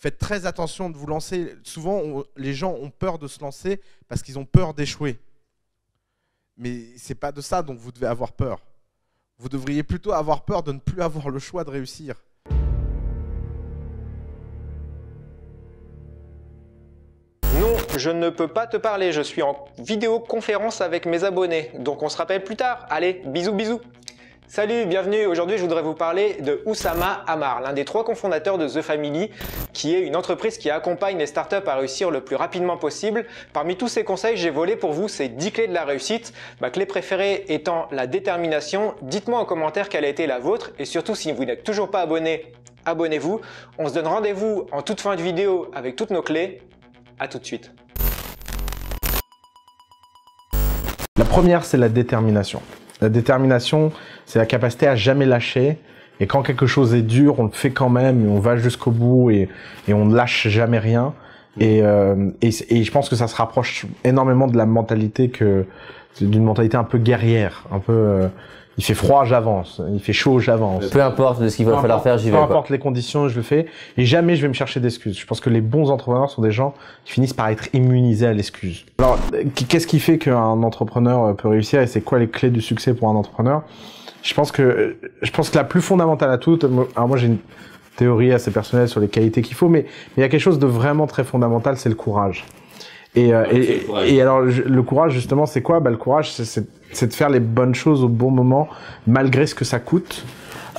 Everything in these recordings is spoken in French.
Faites très attention de vous lancer. Souvent, les gens ont peur de se lancer parce qu'ils ont peur d'échouer. Mais ce n'est pas de ça dont vous devez avoir peur. Vous devriez plutôt avoir peur de ne plus avoir le choix de réussir. Non, je ne peux pas te parler, je suis en vidéoconférence avec mes abonnés. Donc on se rappelle plus tard. Allez, bisous bisous. Salut, bienvenue. Aujourd'hui, je voudrais vous parler de Oussama Ammar, l'un des 3 cofondateurs de The Family, qui est une entreprise qui accompagne les startups à réussir le plus rapidement possible. Parmi tous ces conseils, j'ai volé pour vous ces 10 clés de la réussite. Ma clé préférée étant la détermination. Dites-moi en commentaire quelle a été la vôtre et surtout, si vous n'êtes toujours pas abonné, abonnez-vous. On se donne rendez-vous en toute fin de vidéo avec toutes nos clés. À tout de suite. La première, c'est la détermination. La détermination, c'est la capacité à jamais lâcher. Et quand quelque chose est dur, on le fait quand même, et on va jusqu'au bout et on ne lâche jamais rien. Et je pense que ça se rapproche énormément de la mentalité d'une mentalité un peu guerrière, un peu. Il fait froid, j'avance. Il fait chaud, j'avance. Peu importe ce qu'il va falloir faire, j'y vais. Peu importe les conditions, je le fais. Et jamais je vais me chercher d'excuses. Je pense que les bons entrepreneurs sont des gens qui finissent par être immunisés à l'excuse. Alors, qu'est-ce qui fait qu'un entrepreneur peut réussir et c'est quoi les clés du succès pour un entrepreneur? Je pense que la plus fondamentale à toutes, alors moi j'ai une théorie assez personnelle sur les qualités qu'il faut, mais il y a quelque chose de vraiment très fondamental, c'est le courage. Et alors, le courage, justement, c'est quoi? Le courage, c'est de faire les bonnes choses au bon moment, malgré ce que ça coûte.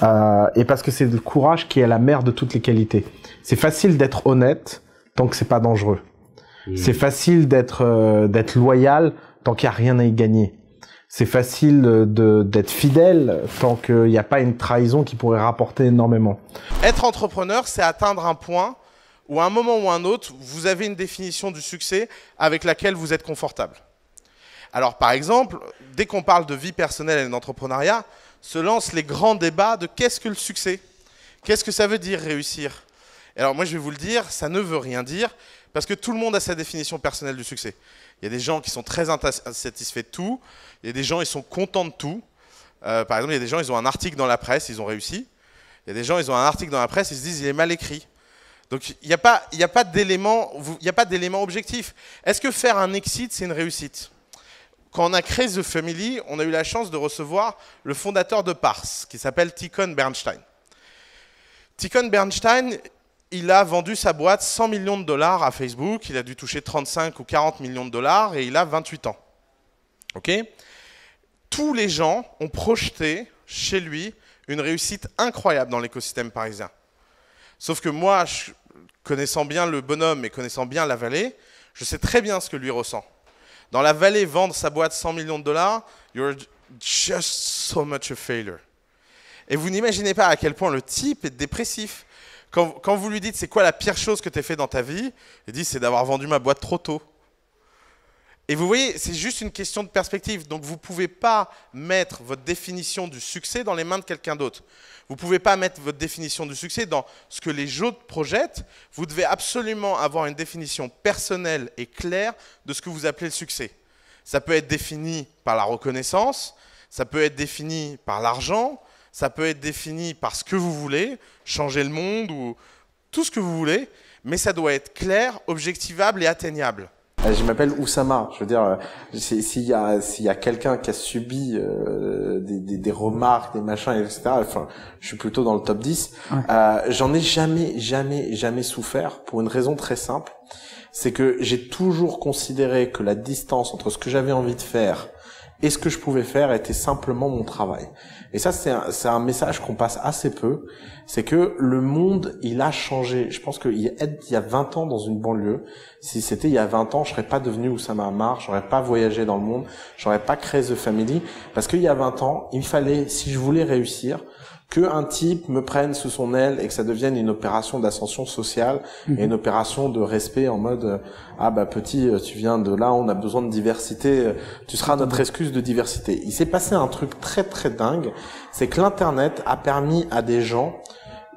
Et parce que c'est le courage qui est la mère de toutes les qualités. C'est facile d'être honnête tant que c'est pas dangereux. C'est facile d'être loyal tant qu'il y a rien à y gagner. C'est facile d'être fidèle tant qu'il n'y a pas une trahison qui pourrait rapporter énormément. Être entrepreneur, c'est atteindre un point où à un moment ou un autre, vous avez une définition du succès avec laquelle vous êtes confortable. Alors par exemple, dès qu'on parle de vie personnelle et d'entrepreneuriat, se lancent les grands débats de qu'est-ce que le succès? Qu'est-ce que ça veut dire réussir? Et alors moi je vais vous le dire, ça ne veut rien dire, parce que tout le monde a sa définition personnelle du succès. Il y a des gens qui sont très insatisfaits de tout, il y a des gens qui sont contents de tout. Par exemple, il y a des gens, ils ont un article dans la presse, ils ont réussi. Il y a des gens, ils ont un article dans la presse, ils se disent il est mal écrit. Donc, il n'y a pas d'élément objectif. Est-ce que faire un exit, c'est une réussite? Quand on a créé The Family, on a eu la chance de recevoir le fondateur de Pars, qui s'appelle Tikhon Bernstein. Tikhon Bernstein, il a vendu sa boîte 100 millions de dollars à Facebook. Il a dû toucher 35 ou 40 millions de dollars et il a 28 ans. Okay? Tous les gens ont projeté chez lui une réussite incroyable dans l'écosystème parisien. Sauf que moi, connaissant bien le bonhomme et connaissant bien la vallée, je sais très bien ce que lui ressent. Dans la vallée, vendre sa boîte 100 millions de dollars, you're just so much a failure. Et vous n'imaginez pas à quel point le type est dépressif. Quand vous lui dites c'est quoi la pire chose que tu as fait dans ta vie, il dit c'est d'avoir vendu ma boîte trop tôt. Et vous voyez, c'est juste une question de perspective. Donc vous ne pouvez pas mettre votre définition du succès dans les mains de quelqu'un d'autre. Vous ne pouvez pas mettre votre définition du succès dans ce que les autres projettent. Vous devez absolument avoir une définition personnelle et claire de ce que vous appelez le succès. Ça peut être défini par la reconnaissance, ça peut être défini par l'argent, ça peut être défini par ce que vous voulez, changer le monde ou tout ce que vous voulez, mais ça doit être clair, objectivable et atteignable. Je m'appelle Oussama. Je veux dire, s'il y a quelqu'un qui a subi des remarques, des machins, etc. Enfin, je suis plutôt dans le top 10. Ouais. J'en ai jamais souffert pour une raison très simple, c'est que j'ai toujours considéré que la distance entre ce que j'avais envie de faire et ce que je pouvais faire était simplement mon travail. Et ça, c'est un message qu'on passe assez peu. C'est que le monde, il a changé. Je pense qu'il y a 20 ans dans une banlieue, si c'était il y a 20 ans, je serais pas devenu Oussama Ammar, j'aurais pas voyagé dans le monde, j'aurais pas créé The Family. Parce qu'il y a 20 ans, il fallait, si je voulais réussir, qu'un type me prenne sous son aile et que ça devienne une opération d'ascension sociale et une opération de respect en mode ah bah petit, tu viens de là, on a besoin de diversité, tu seras notre excuse de diversité. Il s'est passé un truc très très dingue, c'est que l'internet a permis à des gens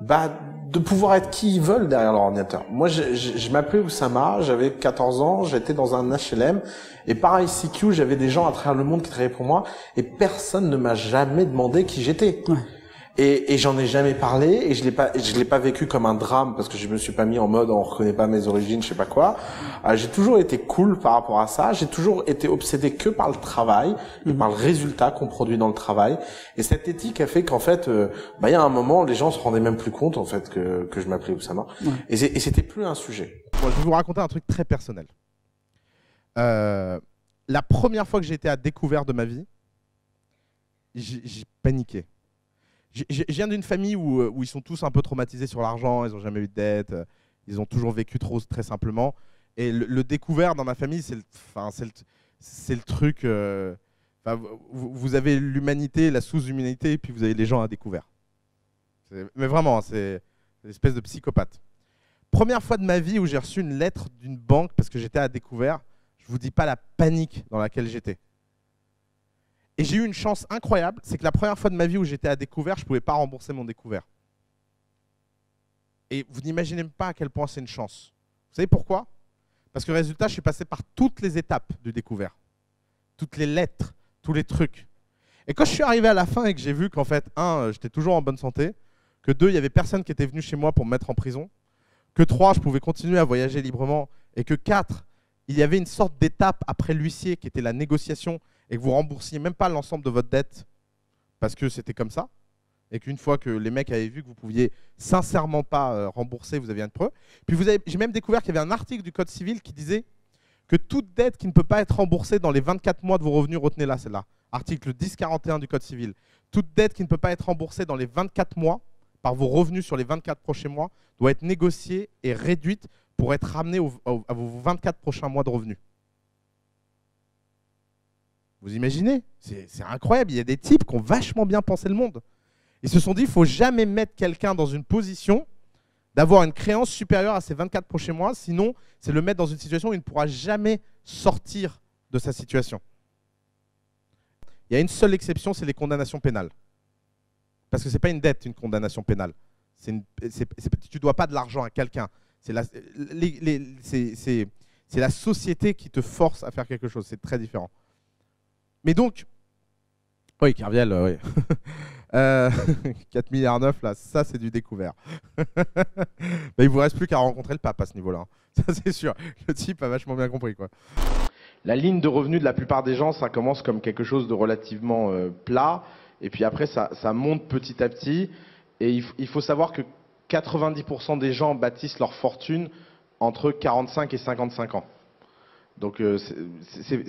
de pouvoir être qui ils veulent derrière leur ordinateur. Moi je m'appelais Oussama, j'avais 14 ans, j'étais dans un HLM et par ICQ, j'avais des gens à travers le monde qui travaillaient pour moi et personne ne m'a jamais demandé qui j'étais. Ouais. Et j'en ai jamais parlé et je l'ai pas vécu comme un drame parce que je me suis pas mis en mode on reconnaît pas mes origines, je sais pas quoi. J'ai toujours été cool par rapport à ça. J'ai toujours été obsédé que par le travail et par le résultat qu'on produit dans le travail. Et cette éthique a fait qu'en fait, il y a un moment, les gens se rendaient même plus compte en fait que je m'appelais Oussama. Ouais. Et c'était plus un sujet. Bon, je vais vous raconter un truc très personnel. La première fois que j'ai été à découvert de ma vie, j'ai paniqué. Je viens d'une famille où ils sont tous un peu traumatisés sur l'argent, ils n'ont jamais eu de dette, ils ont toujours vécu très simplement. Et le découvert dans ma famille, c'est le truc... vous avez l'humanité, la sous-humanité, et puis vous avez les gens à découvert. Mais vraiment, c'est une espèce de psychopathe. Première fois de ma vie où j'ai reçu une lettre d'une banque parce que j'étais à découvert, je ne vous dis pas la panique dans laquelle j'étais. Et j'ai eu une chance incroyable, c'est que la première fois de ma vie où j'étais à découvert, je ne pouvais pas rembourser mon découvert. Et vous n'imaginez même pas à quel point c'est une chance. Vous savez pourquoi? Parce que résultat, je suis passé par toutes les étapes du découvert. Toutes les lettres, tous les trucs. Et quand je suis arrivé à la fin et que j'ai vu qu'en fait, 1, j'étais toujours en bonne santé, que 2, il n'y avait personne qui était venu chez moi pour me mettre en prison, que 3, je pouvais continuer à voyager librement, et que 4, il y avait une sorte d'étape après l'huissier qui était la négociation et que vous remboursiez même pas l'ensemble de votre dette parce que c'était comme ça, et qu'une fois que les mecs avaient vu que vous pouviez sincèrement pas rembourser, vous aviez une preuve. Puis j'ai même découvert qu'il y avait un article du Code civil qui disait que toute dette qui ne peut pas être remboursée dans les 24 mois de vos revenus, retenez-la celle-là, article 1041 du Code civil, toute dette qui ne peut pas être remboursée dans les 24 mois par vos revenus sur les 24 prochains mois doit être négociée et réduite pour être ramenée à vos 24 prochains mois de revenus. Vous imaginez? C'est incroyable. Il y a des types qui ont vachement bien pensé le monde. Ils se sont dit, il ne faut jamais mettre quelqu'un dans une position d'avoir une créance supérieure à ses 24 prochains mois, sinon c'est le mettre dans une situation où il ne pourra jamais sortir de sa situation. Il y a une seule exception, c'est les condamnations pénales. Parce que ce n'est pas une dette, une condamnation pénale. Tu ne dois pas de l'argent à quelqu'un. C'est la société qui te force à faire quelque chose. C'est très différent. Mais donc, oui, Kerviel, oui. 4 milliards 9, là, ça c'est du découvert. Il ne vous reste plus qu'à rencontrer le pape à ce niveau-là. Ça c'est sûr. Le type a vachement bien compris, quoi. La ligne de revenus de la plupart des gens, ça commence comme quelque chose de relativement plat. Et puis après, ça monte petit à petit. Et il faut savoir que 90% des gens bâtissent leur fortune entre 45 et 55 ans. Donc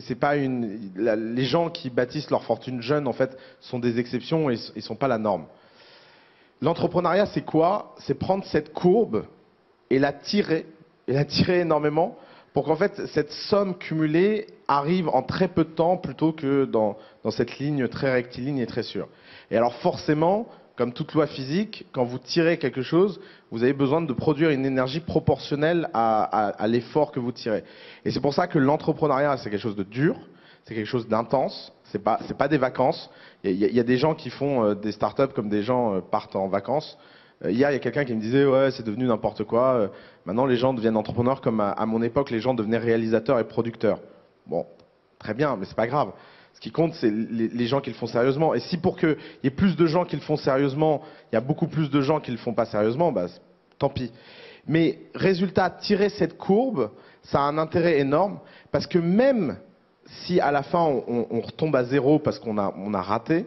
c'est pas les gens qui bâtissent leur fortune jeune en fait sont des exceptions et ils sont pas la norme. L'entrepreneuriat c'est quoi? C'est prendre cette courbe et la tirer énormément pour qu'en fait cette somme cumulée arrive en très peu de temps plutôt que dans cette ligne très rectiligne et très sûre. Et alors forcément, comme toute loi physique, quand vous tirez quelque chose, vous avez besoin de produire une énergie proportionnelle à l'effort que vous tirez. Et c'est pour ça que l'entrepreneuriat, c'est quelque chose de dur, c'est quelque chose d'intense, c'est pas des vacances. Il y a des gens qui font des startups comme des gens partent en vacances. Hier, il y a quelqu'un qui me disait « ouais, c'est devenu n'importe quoi. Maintenant, les gens deviennent entrepreneurs comme à mon époque, les gens devenaient réalisateurs et producteurs. » Bon, très bien, mais c'est pas grave. Ce qui compte, c'est les gens qui le font sérieusement. Et si pour qu'il y ait plus de gens qui le font sérieusement, il y a beaucoup plus de gens qui le font pas sérieusement, bah, tant pis. Mais résultat, tirer cette courbe, ça a un intérêt énorme parce que même si à la fin on retombe à zéro parce qu'on a raté,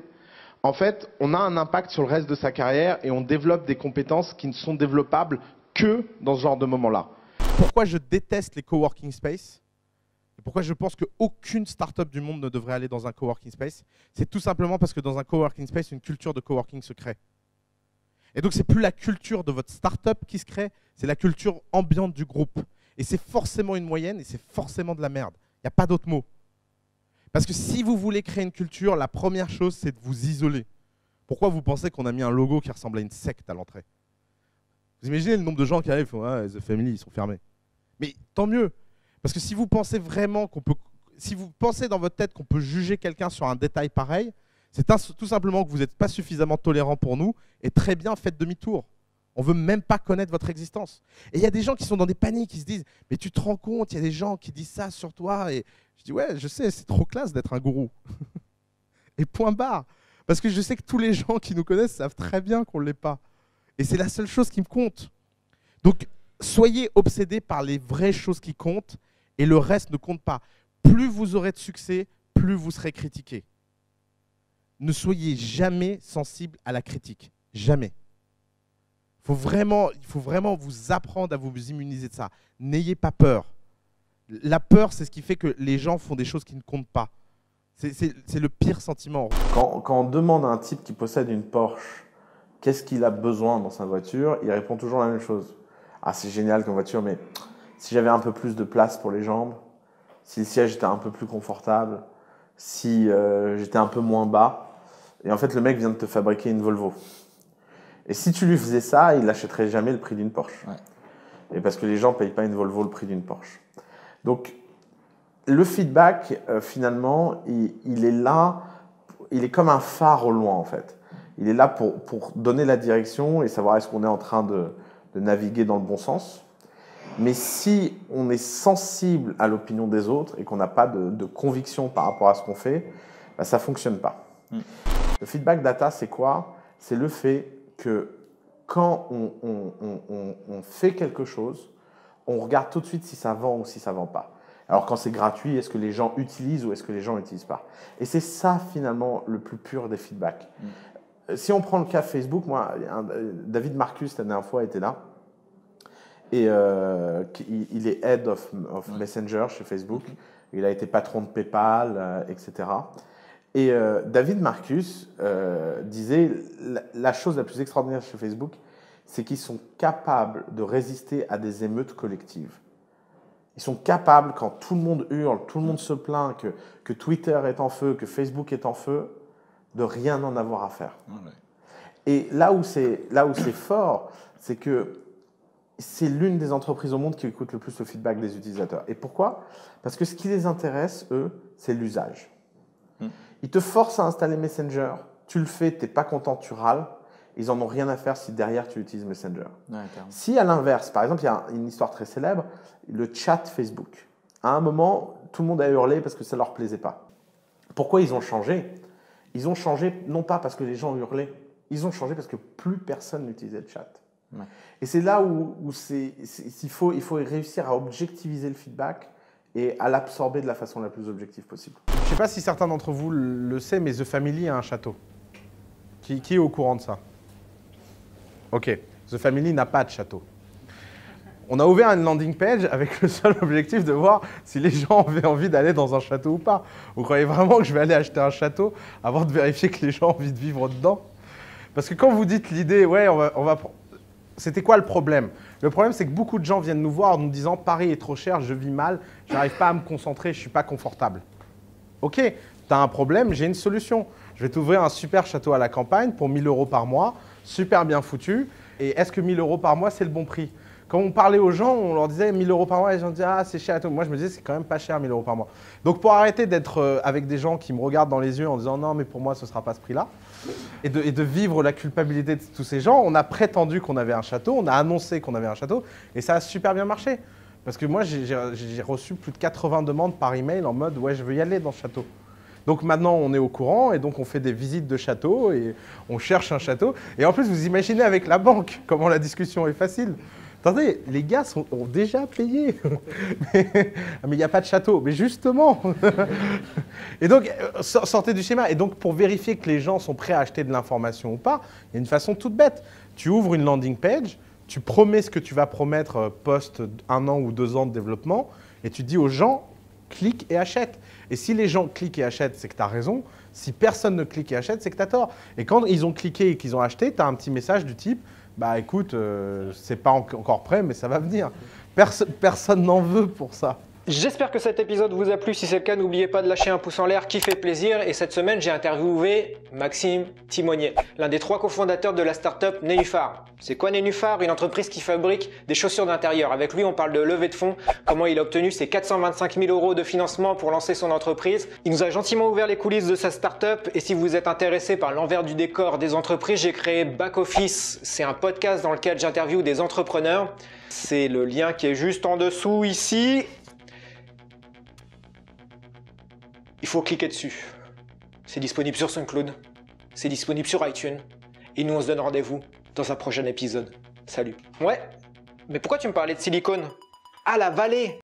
en fait, on a un impact sur le reste de sa carrière et on développe des compétences qui ne sont développables que dans ce genre de moment-là. Pourquoi je déteste les coworking space ? Pourquoi je pense qu'aucune start-up du monde ne devrait aller dans un coworking space? C'est tout simplement parce que dans un coworking space, une culture de coworking se crée. Et donc, c'est plus la culture de votre start-up qui se crée, c'est la culture ambiante du groupe. Et c'est forcément une moyenne et c'est forcément de la merde. Il n'y a pas d'autre mot. Parce que si vous voulez créer une culture, la première chose, c'est de vous isoler. Pourquoi vous pensez qu'on a mis un logo qui ressemble à une secte à l'entrée? Vous imaginez le nombre de gens qui arrivent et font « ah, The Family, ils sont fermés ». Mais tant mieux. Parce que si vous pensez vraiment si vous pensez dans votre tête qu'on peut juger quelqu'un sur un détail pareil, c'est tout simplement que vous n'êtes pas suffisamment tolérant pour nous et très bien faites demi-tour. On ne veut même pas connaître votre existence. Et il y a des gens qui sont dans des paniques, qui se disent « mais tu te rends compte, il y a des gens qui disent ça sur toi ». Et je dis « ouais, je sais, c'est trop classe d'être un gourou ». Et point barre. Parce que je sais que tous les gens qui nous connaissent savent très bien qu'on ne l'est pas. Et c'est la seule chose qui me compte. Donc, soyez obsédés par les vraies choses qui comptent et le reste ne compte pas. Plus vous aurez de succès, plus vous serez critiqué. Ne soyez jamais sensible à la critique. Jamais. Il faut vraiment vous apprendre à vous immuniser de ça. N'ayez pas peur. La peur, c'est ce qui fait que les gens font des choses qui ne comptent pas. C'est le pire sentiment. Quand on demande à un type qui possède une Porsche qu'est-ce qu'il a besoin dans sa voiture, il répond toujours la même chose. Ah, c'est génial comme voiture, mais si j'avais un peu plus de place pour les jambes, si le siège était un peu plus confortable, si j'étais un peu moins bas. Et en fait, le mec vient de te fabriquer une Volvo. Et si tu lui faisais ça, il n'achèterait jamais le prix d'une Porsche. Ouais. Et parce que les gens ne payent pas une Volvo le prix d'une Porsche. Donc, le feedback, finalement, il est là, il est comme un phare au loin, en fait. Il est là pour donner la direction et savoir est-ce qu'on est en train de naviguer dans le bon sens. Mais si on est sensible à l'opinion des autres et qu'on n'a pas de conviction par rapport à ce qu'on fait, bah, ça ne fonctionne pas. Le feedback data, c'est quoi? C'est le fait que quand on fait quelque chose, on regarde tout de suite si ça vend ou si ça ne vend pas. Alors quand c'est gratuit, est-ce que les gens utilisent ou est-ce que les gens n'utilisent pas? Et c'est ça finalement le plus pur des feedbacks. Si on prend le cas Facebook, moi, David Marcus la dernière fois était là. Et il est Head of Messenger chez Facebook. Il a été patron de PayPal, etc. Et David Marcus disait la chose la plus extraordinaire chez Facebook, c'est qu'ils sont capables de résister à des émeutes collectives. Ils sont capables, quand tout le monde hurle, tout le monde se plaint que Twitter est en feu, que Facebook est en feu, de rien en avoir à faire. Ouais. Et là où c'est fort, c'est que c'est l'une des entreprises au monde qui écoute le plus le feedback des utilisateurs. Et pourquoi? Parce que ce qui les intéresse, eux, c'est l'usage. Ils te forcent à installer Messenger, tu le fais, tu n'es pas content, tu râles. Ils n'en ont rien à faire si derrière tu utilises Messenger. Ouais, si à l'inverse, par exemple, il y a une histoire très célèbre, le chat Facebook. À un moment, tout le monde a hurlé parce que ça ne leur plaisait pas. Pourquoi ils ont changé? Ils ont changé non pas parce que les gens hurlaient, ils ont changé parce que plus personne n'utilisait le chat. Ouais. Et c'est là où il faut réussir à objectiviser le feedback et à l'absorber de la façon la plus objective possible. Je ne sais pas si certains d'entre vous le savent, mais The Family a un château. Qui est au courant de ça? Ok, The Family n'a pas de château. On a ouvert une landing page avec le seul objectif de voir si les gens avaient envie d'aller dans un château ou pas. Vous croyez vraiment que je vais aller acheter un château avant de vérifier que les gens ont envie de vivre dedans? Parce que quand vous dites l'idée, ouais, on va... C'était quoi le problème? Le problème, c'est que beaucoup de gens viennent nous voir en nous disant « Paris est trop cher, je vis mal, je n'arrive pas à me concentrer, je ne suis pas confortable. » Ok, tu as un problème, j'ai une solution. Je vais t'ouvrir un super château à la campagne pour 1 000 € par mois, super bien foutu. Et est-ce que 1 000 € par mois, c'est le bon prix? Quand on parlait aux gens, on leur disait 1 000 € par mois, et les gens disaient « Ah, c'est cher. » Moi, je me disais « C'est quand même pas cher, 1 000 € par mois. » Donc, pour arrêter d'être avec des gens qui me regardent dans les yeux en disant « Non, mais pour moi, ce ne sera pas ce prix-là », et de vivre la culpabilité de tous ces gens, on a prétendu qu'on avait un château, on a annoncé qu'on avait un château, et ça a super bien marché. Parce que moi, j'ai reçu plus de 80 demandes par email en mode « Ouais, je veux y aller dans ce château ». Donc maintenant, on est au courant et donc on fait des visites de châteaux et on cherche un château. Et en plus, vous imaginez avec la banque comment la discussion est facile. Attendez, les gars ont déjà payé. Mais il n'y a pas de château. Mais justement. Et donc, sortez du schéma. Et donc, pour vérifier que les gens sont prêts à acheter de l'information ou pas, il y a une façon toute bête. Tu ouvres une landing page, tu promets ce que tu vas promettre post 1 an ou 2 ans de développement et tu dis aux gens, clique et achète. Et si les gens cliquent et achètent, c'est que tu as raison. Si personne ne clique et achète, c'est que tu as tort. Et quand ils ont cliqué et qu'ils ont acheté, tu as un petit message du type « Bah écoute, c'est pas encore prêt, mais ça va venir. » Personne n'en veut pour ça. J'espère que cet épisode vous a plu. Si c'est le cas, n'oubliez pas de lâcher un pouce en l'air qui fait plaisir. Et cette semaine, j'ai interviewé Maxime Timonier, l'un des 3 cofondateurs de la startup Nénuphar. C'est quoi Nénuphar? Une entreprise qui fabrique des chaussures d'intérieur. Avec lui, on parle de levée de fonds, comment il a obtenu ses 425 000 € de financement pour lancer son entreprise. Il nous a gentiment ouvert les coulisses de sa startup. Et si vous êtes intéressé par l'envers du décor des entreprises, j'ai créé Back Office. C'est un podcast dans lequel j'interviewe des entrepreneurs. C'est le lien qui est juste en dessous ici. Il faut cliquer dessus. C'est disponible sur SoundCloud c'est disponible sur iTunes. Et nous, on se donne rendez-vous dans un prochain épisode. Salut. Ouais, mais pourquoi tu me parlais de silicone? Ah, la vallée!